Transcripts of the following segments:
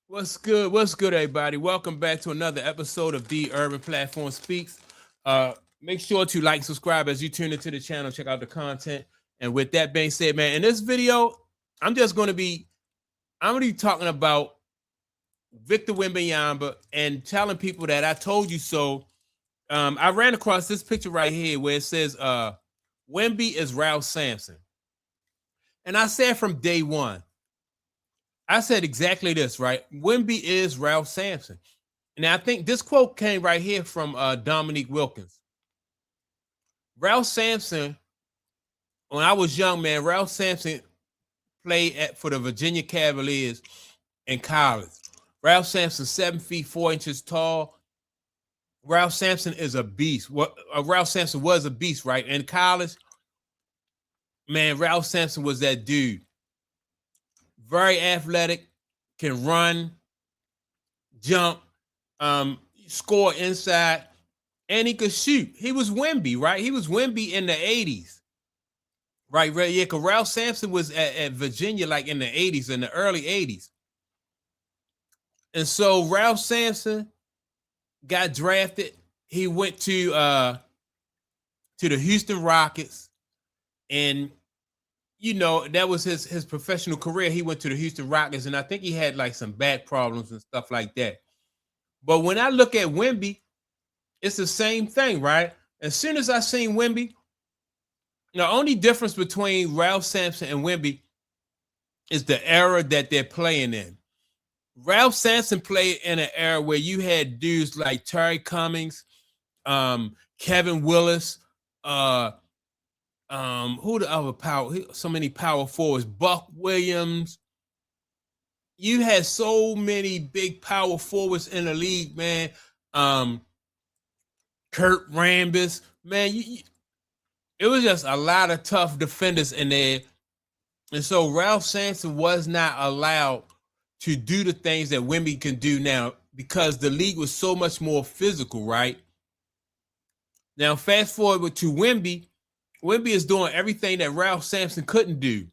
What's good? What's good, everybody? Welcome back to another episode of The Urban Platform Speaks. Uh, Make sure to like, subscribe as you tune into the channel, check out the content. And with that being said, man, in this video, I'm just going to be, I'm going to be talking about Victor Wembanyama and telling people that I told you so. I ran across this picture right here where it says, Wemby is Ralph Sampson. And I said from day one, I said exactly this, right? Wemby is Ralph Sampson. Now, I think this quote came right here from Dominique Wilkins. Ralph Sampson, when I was young, man, Ralph Sampson played for the Virginia Cavaliers in college. Ralph Sampson, 7 feet 4 inches tall. Ralph Sampson is a beast. Ralph Sampson was a beast, right? In college, man, Ralph Sampson was that dude. Very athletic, can run, jump, score inside, and he could shoot. He was Wemby, right? He was Wemby in the 80s. Right, yeah, because Ralph Sampson was at Virginia like in the 80s, in the early 80s. And so Ralph Sampson got drafted. He went to the Houston Rockets, and you know, that was his professional career. He went to the Houston Rockets, and I think he had like some back problems and stuff like that. But when I look at Wemby, it's the same thing, right? As soon as I seen Wemby, the only difference between Ralph Sampson and Wemby is the era that they're playing in. Ralph Sampson played in an era where you had dudes like Terry Cummings, Kevin Willis, who the other so many power forwards, Buck Williams. You had so many big power forwards in the league, man. Kurt Rambis, man, it was just a lot of tough defenders in there. And so Ralph Sampson was not allowed to do the things that Wemby can do now because the league was so much more physical, right? Now, fast forward to Wemby. Wemby is doing everything that Ralph Sampson couldn't do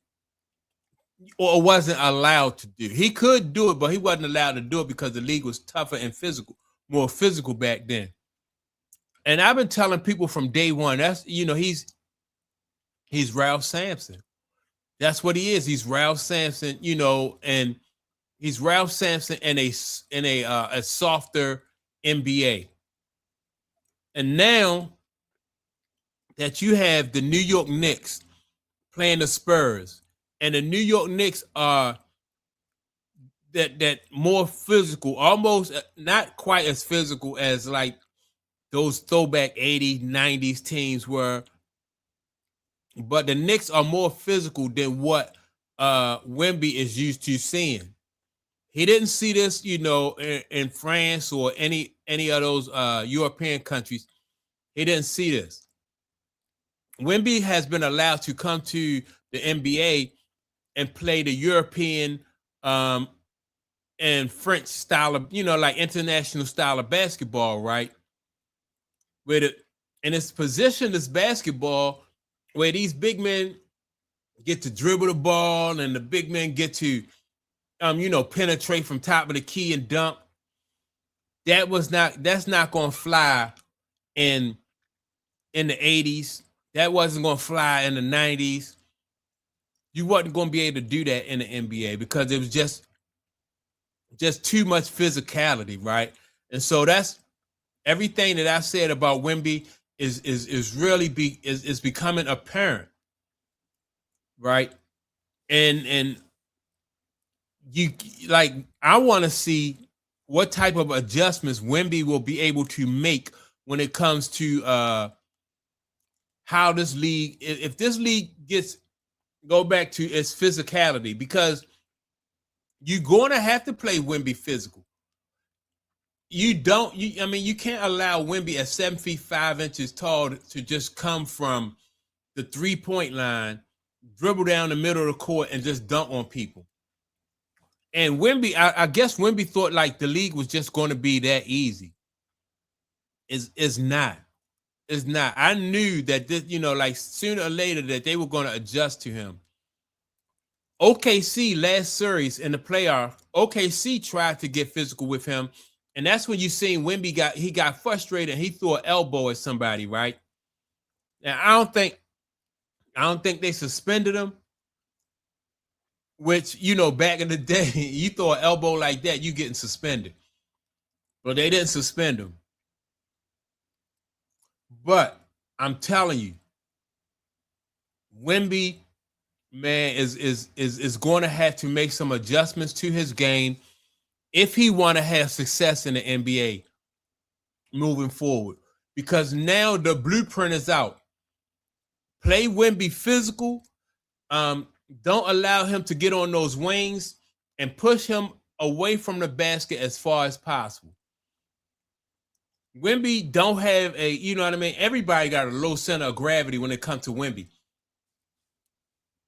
or wasn't allowed to do. He could do it, but he wasn't allowed to do it because the league was tougher and physical, more physical back then. And I've been telling people from day one, that's, you know, he's Ralph Sampson. That's what he is. He's Ralph Sampson, you know, and he's Ralph Sampson in a softer NBA. And now that you have the New York Knicks playing the Spurs, and the New York Knicks are that more physical, almost not quite as physical as like those throwback 80s, 90s teams were, but the Knicks are more physical than what Wemby is used to seeing. He didn't see this, you know, in France or any of those European countries. He didn't see this. Wemby has been allowed to come to the NBA and play the European and French style of, you know, like international style of basketball, right? With it, and it's positioned as basketball where these big men get to dribble the ball and the big men get to you know, penetrate from top of the key and dunk. That's not gonna fly in the 80s. That wasn't gonna fly in the 90s. You wasn't gonna be able to do that in the NBA because it was just too much physicality, right? And so that's everything that I said about Wemby is really is becoming apparent, right? And you like, I want to see what type of adjustments Wemby will be able to make when it comes to how this league, if this league go back to its physicality, because you're going to have to play Wemby physical. I mean, you can't allow Wemby at 7 feet 5 inches tall to just come from the 3-point line, dribble down the middle of the court, and just dunk on people. And Wemby, I guess Wemby thought like the league was just going to be that easy. It's not. It's not. I knew that this, you know, like sooner or later that they were going to adjust to him. OKC last series in the playoff, OKC tried to get physical with him, and that's when you seen Wemby got frustrated and he threw an elbow at somebody, right? Now I don't think they suspended him, which back in the day, you throw an elbow like that, you getting suspended. Well, they didn't suspend him. But I'm telling you, Wemby, man, is going to have to make some adjustments to his game if he want to have success in the NBA moving forward. Because now the blueprint is out. Play Wemby physical. Don't allow him to get on those wings and push him away from the basket as far as possible. Wemby don't have a, you know what I mean? Everybody got a low center of gravity when it comes to Wemby.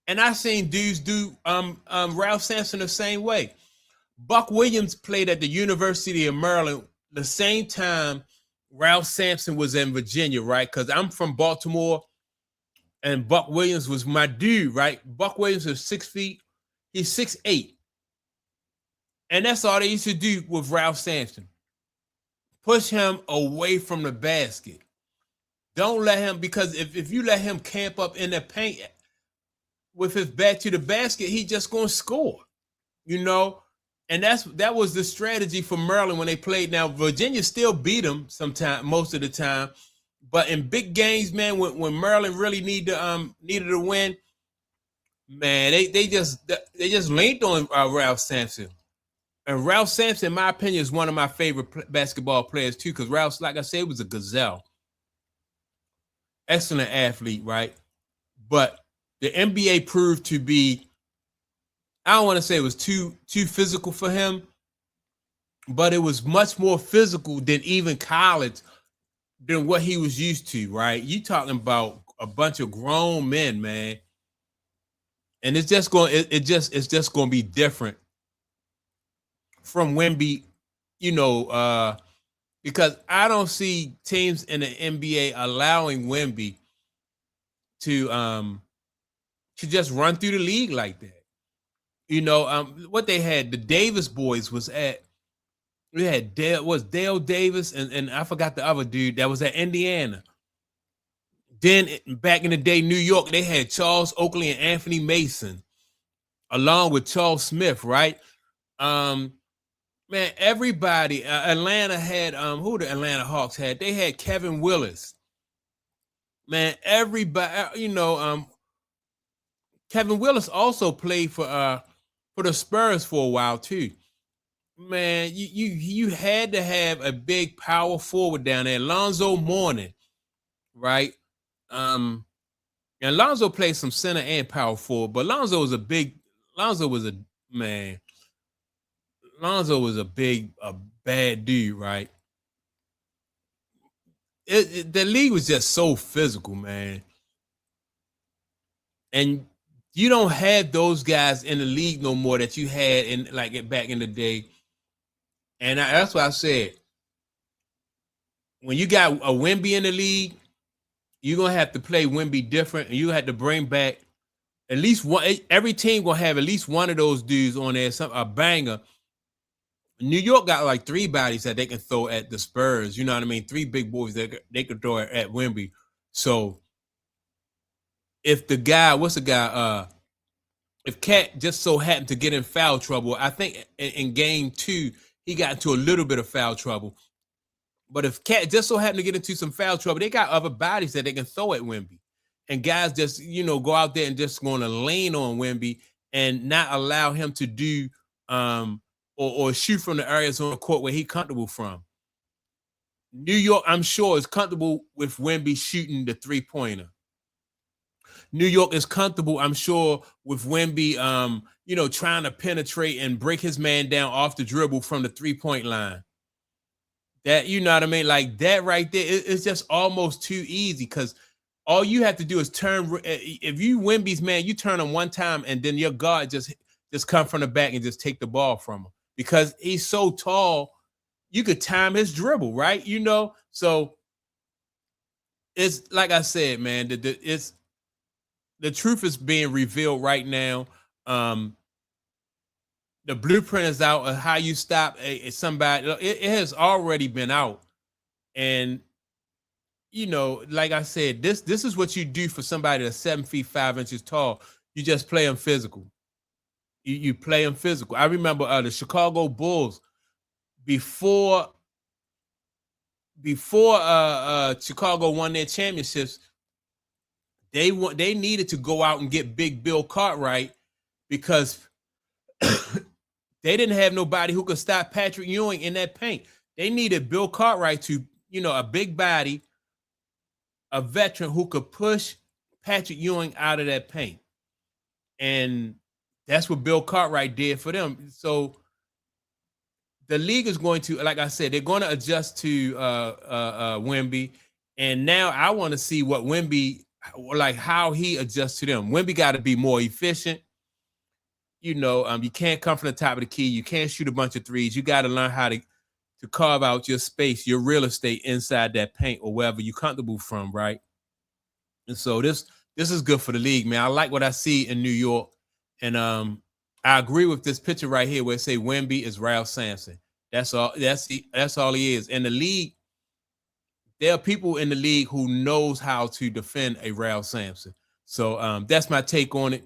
And I seen dudes do Ralph Sampson the same way. Buck Williams played at the University of Maryland the same time Ralph Sampson was in Virginia, right? Because I'm from Baltimore, and Buck Williams was my dude, right? Buck Williams is 6 feet. He's 6'8". And that's all they used to do with Ralph Sampson. Push him away from the basket. Don't let him, because if you let him camp up in the paint with his back to the basket, he just gonna score, And that was the strategy for Maryland when they played. Now Virginia still beat them most of the time, but in big games, man, when Maryland really needed to win, man, they just leaned on Ralph Sampson. And Ralph Sampson, in my opinion, is one of my favorite basketball players too, because Ralph, like I said, was a gazelle. Excellent athlete, right? But the NBA proved to be, I don't want to say it was too physical for him, but it was much more physical than even college, than what he was used to, right? You talking about a bunch of grown men, man. And it's just going to be different from Wemby, because I don't see teams in the NBA allowing Wemby to just run through the league like that. What they had, the Davis boys was at, we had Dale Davis and I forgot the other dude that was at Indiana. Then back in the day, New York, they had Charles Oakley and Anthony Mason, along with Charles Smith, right? Man, everybody, Atlanta had, who the Atlanta Hawks had? They had Kevin Willis. Man, everybody, Kevin Willis also played for the Spurs for a while too. Man, you had to have a big power forward down there. Lonzo Mourning, right? And Lonzo played some center and power forward, but Lonzo was a bad dude, right? The league was just so physical, man. And you don't have those guys in the league no more that you had back in the day. And that's why I said, when you got a Wemby in the league, you're gonna have to play Wemby different, and you have to bring back at least one. Every team gonna have at least one of those dudes on there, a banger. New York got like 3 bodies that they can throw at the Spurs. You know what I mean? 3 big boys that they could throw at Wemby. So if the guy, if Cat just so happened to get in foul trouble, I think in game 2 he got into a little bit of foul trouble. But if Cat just so happened to get into some foul trouble, they got other bodies that they can throw at Wemby. And guys just, go out there and just going to lean on Wemby and not allow him to do or shoot from the areas on the court where he's comfortable from. New York, I'm sure, is comfortable with Wemby shooting the 3-pointer. New York is comfortable, I'm sure, with Wemby, trying to penetrate and break his man down off the dribble from the 3-point line. That, you know what I mean? Like that right there, it's just almost too easy, because all you have to do is turn. If you Wemby's man, you turn him one time, and then your guard just come from the back and just take the ball from him, because he's so tall. You could time his dribble, right? So it's like I said, man. The truth is being revealed right now. The blueprint is out of how you stop somebody. It has already been out, and like I said, this is what you do for somebody that's 7 feet 5 inches tall. You just play them physical. You play them physical. I remember the Chicago Bulls before Chicago won their championships. They needed to go out and get Big Bill Cartwright because they didn't have nobody who could stop Patrick Ewing in that paint. They needed Bill Cartwright to, a big body, a veteran who could push Patrick Ewing out of that paint. And that's what Bill Cartwright did for them. So the league is going to, like I said, they're going to adjust to Wemby. And now I want to see what Wemby, like how he adjusts to them. Wemby got to be more efficient. You can't come from the top of the key. You can't shoot a bunch of threes. You got to learn how to carve out your space, your real estate inside that paint or wherever you're comfortable from, right? And so this is good for the league, man. I like what I see in New York. And I agree with this picture right here where it say Wemby is Ralph Sampson. That's all. That's all he is. In the league, there are people in the league who knows how to defend a Ralph Sampson. So that's my take on it.